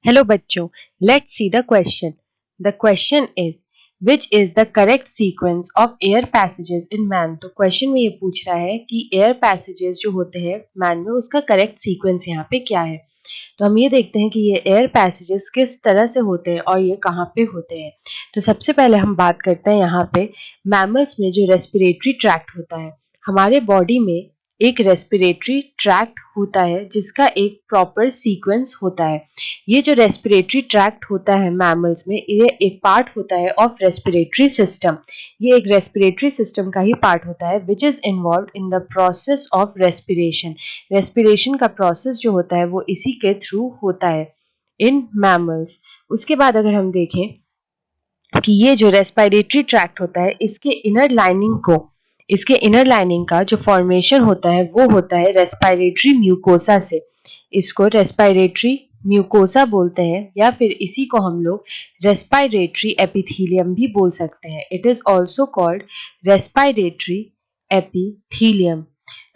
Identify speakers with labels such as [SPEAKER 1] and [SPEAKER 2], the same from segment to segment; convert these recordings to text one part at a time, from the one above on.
[SPEAKER 1] Hello बच्चों, let's see the question. The question is, which is the correct sequence of air passages in man? तो question में ये पूछ रहा है कि एयर पैसेजेस जो होते हैं मैन में उसका करेक्ट सीक्वेंस यहाँ पे क्या है। तो हम ये देखते हैं कि ये एयर पैसेजेस किस तरह से होते हैं और ये कहाँ पे होते हैं। तो सबसे पहले हम बात करते हैं यहाँ पे मैमल्स में जो रेस्पिरेटरी ट्रैक्ट होता है। हमारे बॉडी में एक रेस्पिरेटरी ट्रैक्ट होता है जिसका एक प्रॉपर सीक्वेंस होता है। ये जो रेस्पिरेटरी ट्रैक्ट होता है मैमल्स में, ये एक पार्ट होता है ऑफ रेस्पिरेटरी सिस्टम। ये एक रेस्पिरेटरी सिस्टम का ही पार्ट होता है which is involve in the process of respiration. Respiration का प्रोसेस जो होता है वो इसी के थ्रू होता है इन मैमल्स। उसके बाद अगर हम देखें कि ये जो रेस्पिरेटरी ट्रैक्ट होता है इसके इनर लाइनिंग का जो फॉर्मेशन होता है वो होता है रेस्पिरेटरी म्यूकोसा से। इसको रेस्पिरेटरी म्यूकोसा बोलते हैं या फिर इसी को हम लोग रेस्पिरेटरी एपिथेलियम भी बोल सकते हैं। It is also called respiratory epithelium.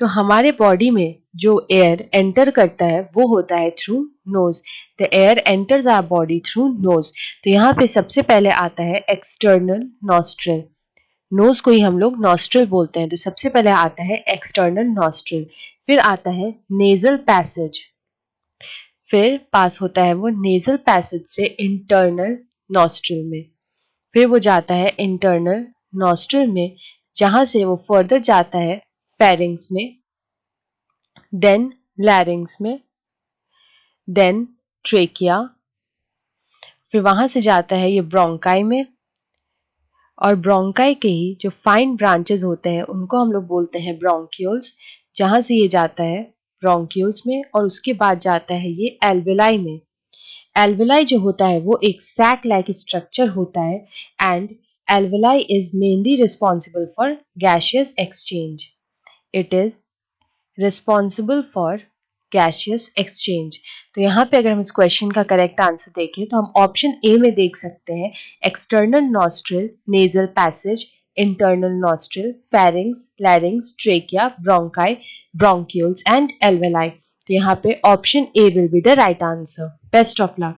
[SPEAKER 1] तो हमारे बॉडी में जो एयर एंटर करता है वो होता है through nose. The air enters our body through nose. तो यहाँ पे सबसे पहले आता है एक्सटर्नल नॉस्ट्रल। नोज को ही हम लोग नॉस्ट्रल बोलते हैं। तो सबसे पहले आता है एक्सटर्नल नॉस्ट्रल, फिर आता है नेजल पैसेज, फिर पास होता है वो नेजल पैसेज से इंटरनल नॉस्ट्रल में, फिर वो जाता है इंटरनल नॉस्ट्रल में जहां से वो फर्दर जाता है फेरिंग्स में, देन लैरिंग्स में, देन ट्रेकिया, फिर वहां से जाता है ये ब्रोंकाई में, और ब्रोंकाई के ही जो फाइन ब्रांचेस होते हैं उनको हम लोग बोलते हैं ब्रोंक्यूल्स, जहां से ये जाता है ब्रोंक्यूल्स में, और उसके बाद जाता है ये एल्वेलाई में। एल्वेलाई जो होता है वो एक सैक लाइक स्ट्रक्चर होता है and alveoli is mainly responsible for gaseous exchange. It is responsible for gaseous exchange. तो यहाँ पे अगर हम इस क्वेश्चन का करेक्ट आंसर देखें तो हम ऑप्शन ए में देख सकते हैं external nostril, nasal passage, internal nostril, pharynx, लैरिंग्स, trachea, bronchi, bronchioles and alveoli. तो यहाँ पे option A will be the right answer. Best of luck.